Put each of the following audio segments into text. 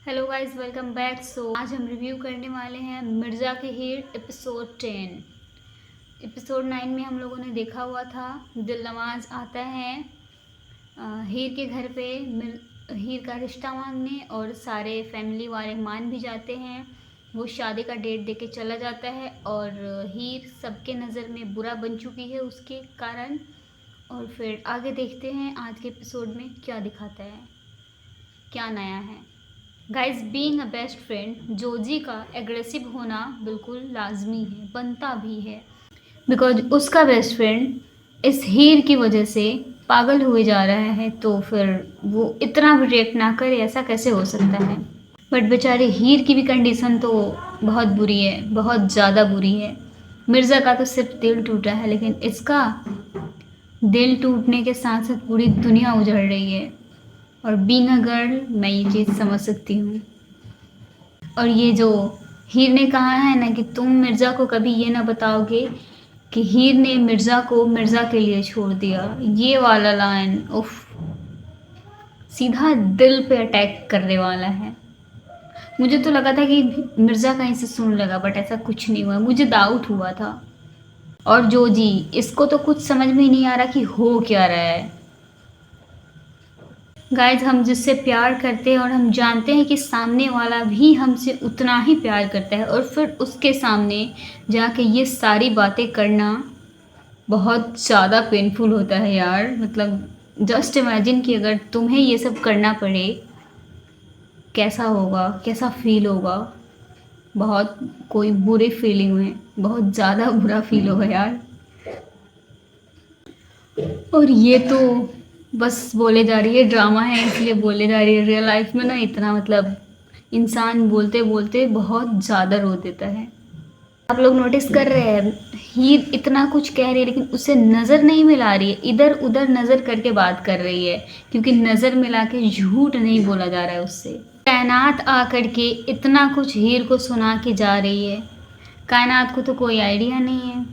Hello guys, welcome back. आज हम review करने वाले हैं मिर्ज़ा के हीर एपिसोड 10। एपिसोड 9 में हम लोगों ने देखा हुआ था दिल नवाज आता है हीर के घर पे हीर का रिश्ता मांगने, और सारे फैमिली वाले मान भी जाते हैं। वो शादी का डेट देके चला जाता है और हीर सबके नज़र में बुरा बन चुकी है उसके कारण। और फिर आगे देखते हैं आज के एपिसोड में क्या दिखाता है, क्या नया है। Guys, being a best friend, Joji का एग्रेसिव होना बिल्कुल लाजमी है, बनता भी है, बिकॉज उसका बेस्ट फ्रेंड इस हीर की वजह से पागल हुए जा रहा है। तो फिर वो इतना भी रिएक्ट ना करे, ऐसा कैसे हो सकता है। बट बेचारे हीर की भी कंडीशन तो बहुत बुरी है, बहुत ज़्यादा बुरी है। मिर्ज़ा का तो सिर्फ दिल टूटा है, लेकिन इसका दिल टूटने के साथ साथ पूरी दुनिया उजड़ रही है। और बीइंग अ गर्ल, मैं ये चीज़ समझ सकती हूँ। और ये जो हीर ने कहा है ना कि तुम मिर्ज़ा को कभी ये ना बताओगे कि हीर ने मिर्ज़ा को मिर्ज़ा के लिए छोड़ दिया, ये वाला लाइन उफ, सीधा दिल पे अटैक करने वाला है। मुझे तो लगा था कि मिर्ज़ा कहीं से सुन लेगा, बट ऐसा कुछ नहीं हुआ। मुझे डाउट हुआ था। और जो जी, इसको तो कुछ समझ में ही नहीं आ रहा कि हो क्या रहा है। गाइज, हम जिससे प्यार करते हैं और हम जानते हैं कि सामने वाला भी हमसे उतना ही प्यार करता है, और फिर उसके सामने जाके ये सारी बातें करना बहुत ज़्यादा पेनफुल होता है यार। मतलब जस्ट इमेजिन कि अगर तुम्हें ये सब करना पड़े, कैसा होगा, कैसा फील होगा। बहुत कोई बुरी फीलिंग है, बहुत ज़्यादा बुरा फील होगा यार। और ये तो बस बोले जा रही है, ड्रामा है इसलिए बोले जा रही है। रियल लाइफ में ना इतना मतलब इंसान बोलते बोलते बहुत ज़्यादा रो देता है। आप लोग नोटिस कर रहे हैं, हीर इतना कुछ कह रही है लेकिन उसे नज़र नहीं मिला रही है, इधर उधर नज़र करके बात कर रही है, क्योंकि नज़र मिला के झूठ नहीं बोला जा रहा है उससे। कायनात आकर के इतना कुछ हीर को सुना के जा रही है। कायनात को तो कोई आइडिया नहीं है।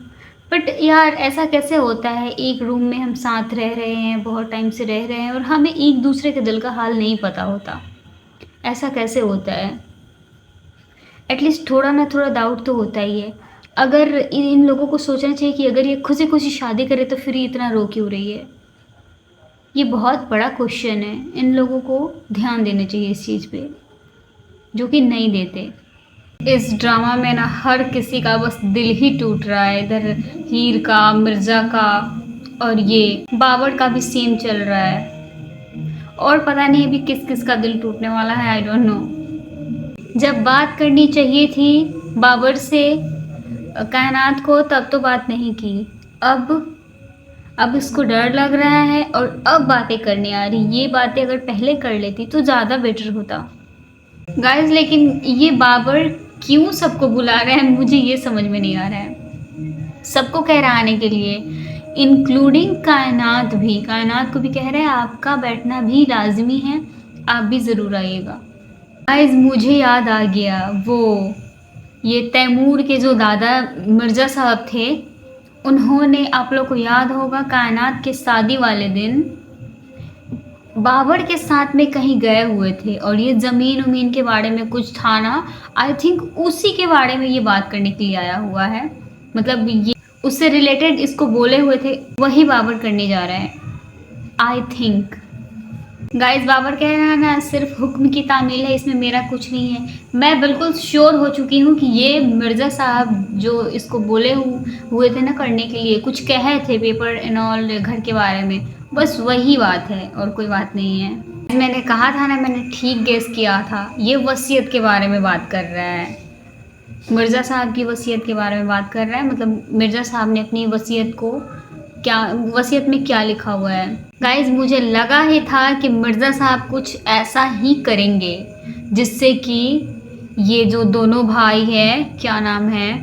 बट यार, ऐसा कैसे होता है, एक रूम में हम साथ रह रहे हैं, बहुत टाइम से रह रहे हैं, और हमें एक दूसरे के दिल का हाल नहीं पता होता। ऐसा कैसे होता है। एटलीस्ट थोड़ा ना थोड़ा डाउट तो होता ही है। अगर इन लोगों को सोचना चाहिए कि अगर ये खुशी खुशी शादी करे तो फिर ये इतना रो क्यों रही है। ये बहुत बड़ा क्वेश्चन है, इन लोगों को ध्यान देना चाहिए इस चीज़ पे, जो कि नहीं देते। इस ड्रामा में ना हर किसी का बस दिल ही टूट रहा है। इधर हीर का, मिर्ज़ा का, और ये बाबर का भी सेम चल रहा है। और पता नहीं अभी किस किस का दिल टूटने वाला है, आई डोंट नो। जब बात करनी चाहिए थी बाबर से कायनात को, तब तो बात नहीं की। अब इसको डर लग रहा है और अब बातें करने आ रही। ये बातें अगर पहले कर लेती तो ज़्यादा बेटर होता गाइस। लेकिन ये बाबर क्यों सबको बुला रहा है, मुझे ये समझ में नहीं आ रहा है। सबको कह रहा आने के लिए, इंक्लूडिंग कायनात भी। कायनात को भी कह रहा है आपका बैठना भी लाजमी है, आप भी ज़रूर आइएगा। गाइस, मुझे याद आ गया वो ये तैमूर के जो दादा मिर्ज़ा साहब थे, उन्होंने, आप लोग को याद होगा, कायनात के शादी वाले दिन बाबर के साथ में कहीं गए हुए थे, और ये ज़मीन उमीन के बारे में कुछ था ना, आई थिंक उसी के बारे में ये बात करने के लिए आया हुआ है। मतलब ये उससे रिलेटेड इसको बोले हुए थे, वही बाबर करने जा रहा है आई थिंक। गाइस, बाबर कह रहा है ना सिर्फ हुक्म की तामील है, इसमें मेरा कुछ नहीं है। मैं बिल्कुल श्योर हो चुकी हूँ कि ये मिर्ज़ा साहब जो इसको बोले हुए थे ना करने के लिए, कुछ कहे थे पेपर एंड ऑल घर के बारे में, बस वही बात है और कोई बात नहीं है। मैंने कहा था ना, मैंने ठीक गेस किया था। ये वसीयत के बारे में बात कर रहा है, मिर्ज़ा साहब की वसीयत के बारे में बात कर रहा है। मतलब मिर्ज़ा साहब ने अपनी वसीयत को, क्या वसीयत में क्या लिखा हुआ है। गाइज, मुझे लगा ही था कि मिर्ज़ा साहब कुछ ऐसा ही करेंगे जिससे कि ये जो दोनों भाई हैं, क्या नाम है,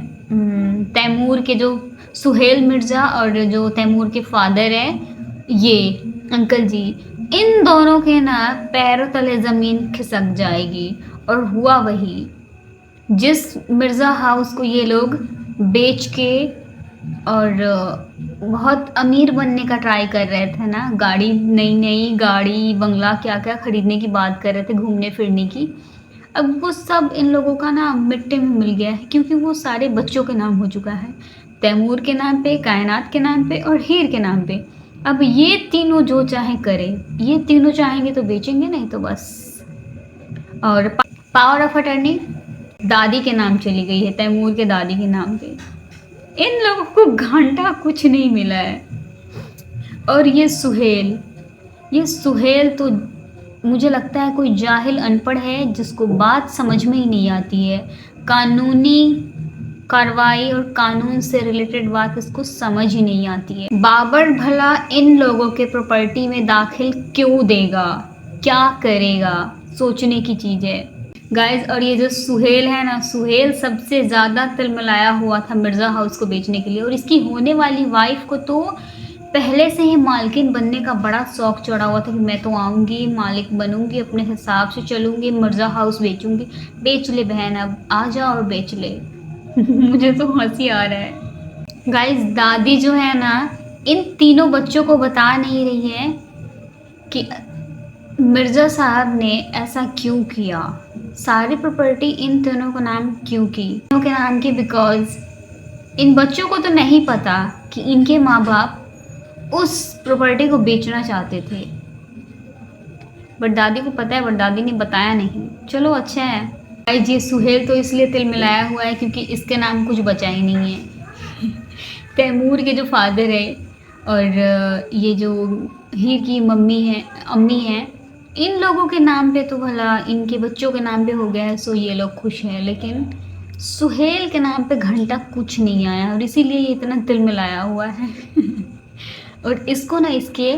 तैमूर के जो सुहेल मिर्ज़ा और जो तैमूर के फादर हैं, ये अंकल जी, इन दोनों के ना पैरों तले ज़मीन खिसक जाएगी। और हुआ वही। जिस मिर्ज़ा हाउस को ये लोग बेच के और बहुत अमीर बनने का ट्राई कर रहे थे ना, गाड़ी, नई नई गाड़ी, बंगला, क्या क्या खरीदने की बात कर रहे थे, घूमने फिरने की, अब वो सब इन लोगों का ना मिट्टी में मिल गया है, क्योंकि वो सारे बच्चों के नाम हो चुका है। तैमूर के नाम पे, कायनात के नाम पे और हीर के नाम पे। अब ये तीनों जो चाहे करें, ये तीनों चाहेंगे तो बेचेंगे, नहीं तो बस। और पावर ऑफ अटर्नी दादी के नाम चली गई है, तैमूर के दादी के नाम पे। इन लोगों को घंटा कुछ नहीं मिला है। और ये सुहेल तो मुझे लगता है कोई जाहिल अनपढ़ है जिसको बात समझ में ही नहीं आती है। कानूनी कार्रवाई और कानून से रिलेटेड बात इसको समझ ही नहीं आती है। बाबर भला इन लोगों के प्रॉपर्टी में दाखिल क्यों देगा, क्या करेगा, सोचने की चीज़ है गाइज। और ये जो सुहेल है ना, सुहेल सबसे ज़्यादा तिलमिलाया हुआ था मिर्ज़ा हाउस को बेचने के लिए। और इसकी होने वाली वाइफ को तो पहले से ही मालकिन बनने का बड़ा शौक चढ़ा हुआ था कि मैं तो आऊँगी, मालिक बनूंगी, अपने हिसाब से चलूँगी, मिर्ज़ा हाउस बेचूंगी। बेच ले बहन, अब आ जा और बेच ले। मुझे तो हंसी आ रहा है गाइज। दादी जो है ना, इन तीनों बच्चों को बता नहीं रही है कि मिर्ज़ा साहब ने ऐसा क्यों किया, सारी प्रॉपर्टी इन तीनों को नाम क्यों की, तीनों के नाम की। बिकॉज इन बच्चों को तो नहीं पता कि इनके माँ बाप उस प्रॉपर्टी को बेचना चाहते थे, बट दादी को पता है, बट दादी ने बताया नहीं। चलो अच्छा है भाई जी। सुहेल तो इसलिए तिल मिलाया हुआ है क्योंकि इसके नाम कुछ बचा ही नहीं है। तैमूर के जो फादर है और ये जो हीर की अम्मी है, इन लोगों के नाम पे तो भला इनके बच्चों के नाम पे हो गया है, सो ये लोग खुश हैं। लेकिन सुहेल के नाम पे घंटा कुछ नहीं आया और इसीलिए ये इतना तिल मिलाया हुआ है। और इसको ना इसके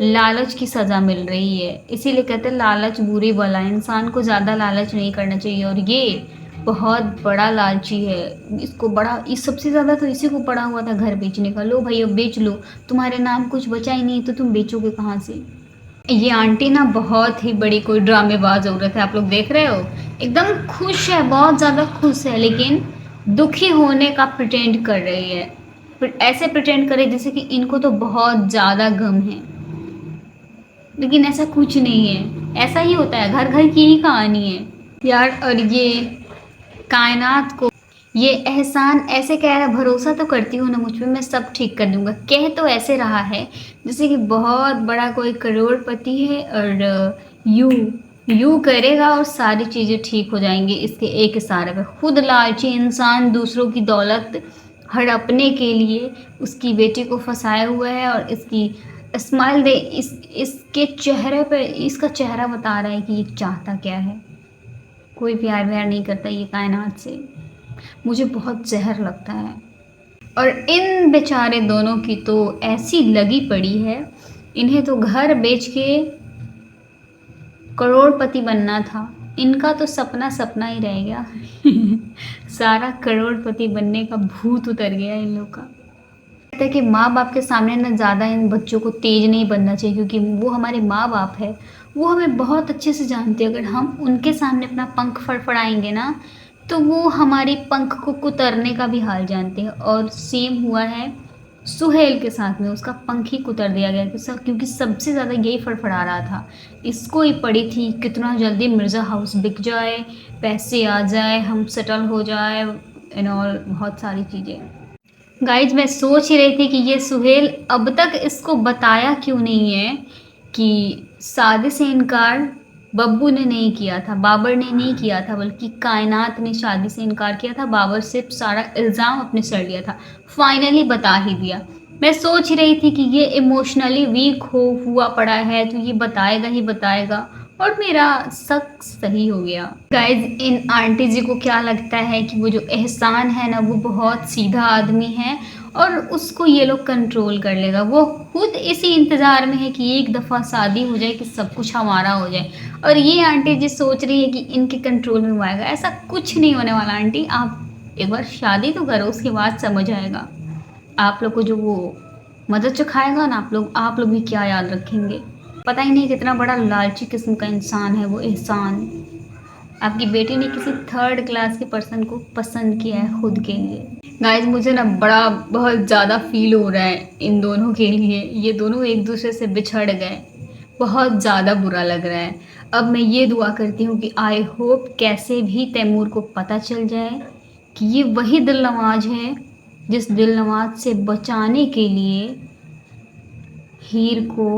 लालच की सज़ा मिल रही है। इसीलिए कहते हैं लालच बुरी बला, इंसान को ज़्यादा लालच नहीं करना चाहिए। और ये बहुत बड़ा लालची है। इसको बड़ा, इस सबसे ज़्यादा तो इसी को पड़ा हुआ था घर बेचने का। लो भाई अब बेच लो, तुम्हारे नाम कुछ बचा ही नहीं तो तुम बेचोगे कहाँ से। ये आंटी ना बहुत ही बड़ी कोई ड्रामेबाज औरत है। आप लोग देख रहे हो, एकदम खुश है, बहुत ज़्यादा खुश है, लेकिन दुखी होने का प्रिटेंड कर रही है। ऐसे प्रिटेंड करे जैसे कि इनको तो बहुत ज़्यादा गम है, लेकिन ऐसा कुछ नहीं है। ऐसा ही होता है, घर घर की ही कहानी है यार। और ये कायनात को ये एहसान ऐसे कह रहा, भरोसा तो करती हूँ ना मुझ पे, मैं सब ठीक कर दूंगा। कह तो ऐसे रहा है जैसे कि बहुत बड़ा कोई करोड़पति है और यू करेगा और सारी चीज़ें ठीक हो जाएंगी इसके एक इशारे पे। खुद लालची इंसान दूसरों की दौलत हड़पने के लिए उसकी बेटी को फंसाया हुआ है। और इसकी स्माइल दे, इसके चेहरे पे, इसका चेहरा बता रहा है कि ये चाहता क्या है। कोई प्यार व्यार नहीं करता ये कायनात से। मुझे बहुत जहर लगता है। और इन बेचारे दोनों की तो ऐसी लगी पड़ी है, इन्हें तो घर बेच के करोड़पति बनना था। इनका तो सपना सपना ही रह गया। सारा करोड़पति बनने का भूत उतर गया इन लोग का। कहते हैं कि माँ बाप के सामने ना ज़्यादा इन बच्चों को तेज नहीं बनना चाहिए, क्योंकि वो हमारे माँ बाप है, वो हमें बहुत अच्छे से जानते हैं। अगर हम उनके सामने अपना पंख फड़फड़ाएंगे ना, तो वो हमारी पंख को कुतरने का भी हाल जानते हैं। और सेम हुआ है सुहेल के साथ में, उसका पंख ही कुतर दिया गया क्योंकि सबसे ज़्यादा यही फड़फड़ा रहा था। इसको ही पड़ी थी कितना जल्दी मिर्ज़ा हाउस बिक जाए, पैसे आ जाए, हम सेटल हो जाए एंड ऑल, बहुत सारी चीज़ें। गाइज मैं सोच ही रही थी कि ये सुहेल अब तक इसको बताया क्यों नहीं है कि शादी से इनकार बब्बू ने नहीं किया था, बाबर ने नहीं किया था, बल्कि कायनात ने शादी से इनकार किया था। बाबर सिर्फ सारा इल्ज़ाम अपने सर लिया था, फाइनली बता ही दिया। मैं सोच ही रही थी कि ये इमोशनली वीक हुआ पड़ा है तो ये बताएगा ही बताएगा, और मेरा शक सही हो गया। गाइज इन आंटी जी को क्या लगता है कि वो जो एहसान है ना, वो बहुत सीधा आदमी है और उसको ये लोग कंट्रोल कर लेगा। वो खुद इसी इंतज़ार में है कि एक दफ़ा शादी हो जाए कि सब कुछ हमारा हो जाए। और ये आंटी जी सोच रही है कि इनके कंट्रोल में वो आएगा। ऐसा कुछ नहीं होने वाला आंटी, आप एक बार शादी तो करो, उसके बाद समझ आएगा। आप लोग को जो वो मदद चखाएगा ना, आप लोग भी क्या याद रखेंगे। पता ही नहीं कितना बड़ा लालची किस्म का इंसान है वो एहसान। आपकी बेटी ने किसी थर्ड क्लास के पर्सन को पसंद किया है खुद के लिए। गाइज मुझे ना बहुत ज़्यादा फील हो रहा है इन दोनों के लिए। ये दोनों एक दूसरे से बिछड़ गए, बहुत ज़्यादा बुरा लग रहा है। अब मैं ये दुआ करती हूँ कि आई होप कैसे भी तैमूर को पता चल जाए कि ये वही दिलनवाज है जिस दिलनवाज से बचाने के लिए हीर को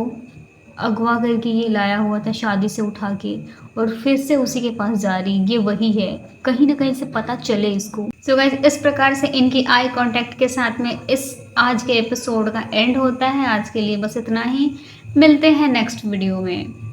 अगवा करके ये लाया हुआ था शादी से उठा के, और फिर से उसी के पास जा रही, ये वही है। कहीं ना कहीं से पता चले इसको। सो गाइस, इस प्रकार से इनकी आई कांटेक्ट के साथ में इस आज के एपिसोड का एंड होता है। आज के लिए बस इतना ही, मिलते हैं नेक्स्ट वीडियो में।